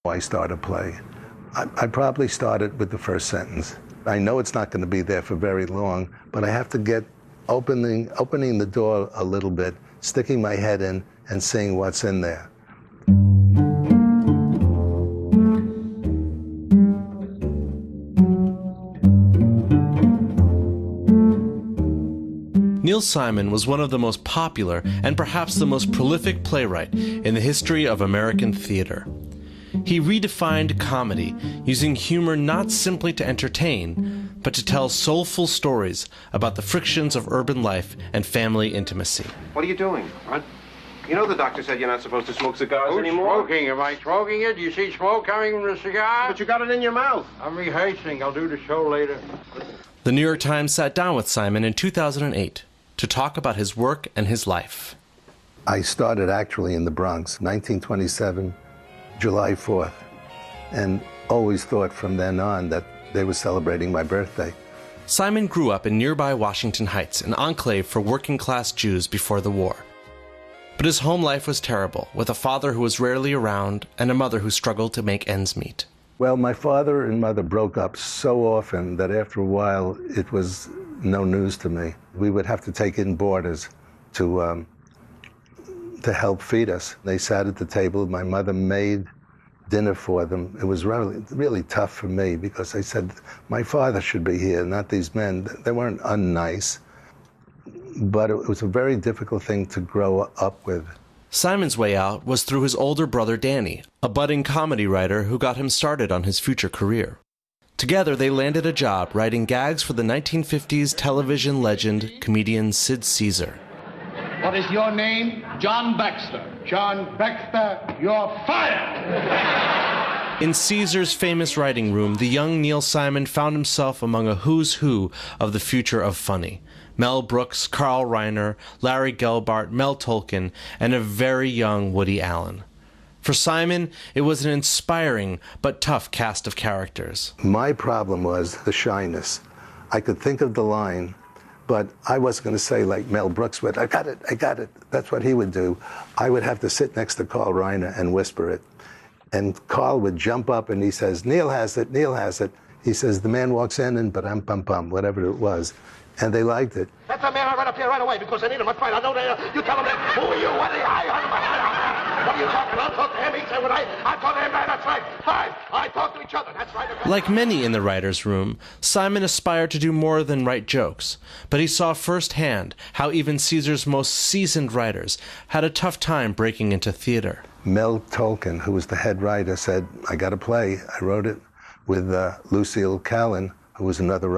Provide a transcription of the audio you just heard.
I start a play. I probably started with the first sentence. I know it's not going to be there for very long, but I have to get opening the door a little bit, sticking my head in and seeing what's in there. Neil Simon was one of the most popular and perhaps the most prolific playwright in the history of American theater. He redefined comedy, using humor not simply to entertain, but to tell soulful stories about the frictions of urban life and family intimacy. What are you doing? What? You know the doctor said you're not supposed to smoke cigars anymore. Smoking? Am I smoking it? Do you see smoke coming from the cigar? But you got it in your mouth. I'm rehearsing. I'll do the show later. The New York Times sat down with Simon in 2008 to talk about his work and his life. I started actually in the Bronx, 1927, July 4th, and always thought from then on that they were celebrating my birthday. Simon grew up in nearby Washington Heights, an enclave for working-class Jews before the war. But his home life was terrible, with a father who was rarely around and a mother who struggled to make ends meet. Well, my father and mother broke up so often that after a while it was no news to me. We would have to take in boarders to help feed us. They sat at the table. My mother made dinner for them. It was really tough for me because I said, my father should be here, not these men. They weren't unnice, but it was a very difficult thing to grow up with. Simon's way out was through his older brother Danny, a budding comedy writer who got him started on his future career. Together, they landed a job writing gags for the 1950s television legend comedian Sid Caesar. What is your name? John Baxter. John Baxter, you're fired! In Caesar's famous writing room, the young Neil Simon found himself among a who's who of the future of funny. Mel Brooks, Carl Reiner, Larry Gelbart, Mel Tolkin, and a very young Woody Allen. For Simon, it was an inspiring but tough cast of characters. My problem was the shyness. I could think of the line, but I wasn't going to say like Mel Brooks would, I got it. That's what he would do. I would have to sit next to Carl Reiner and whisper it. And Carl would jump up and he says, Neil has it, Neil has it. He says, the man walks in and ba-dum-bum-bum, whatever it was. And they liked it. That's the man right up here right away because I need him. That's right. I know they You tell him that. Who are you? What are you? What are you talking? I'll talk to him. He said what I talk to him. That's right. Fine. I talk to each other. That's right. Like many in the writer's room, Simon aspired to do more than write jokes, but he saw firsthand how even Caesar's most seasoned writers had a tough time breaking into theater. Mel Tolkin, who was the head writer, said, I got a play. I wrote it with Lucille Callan, who was another writer.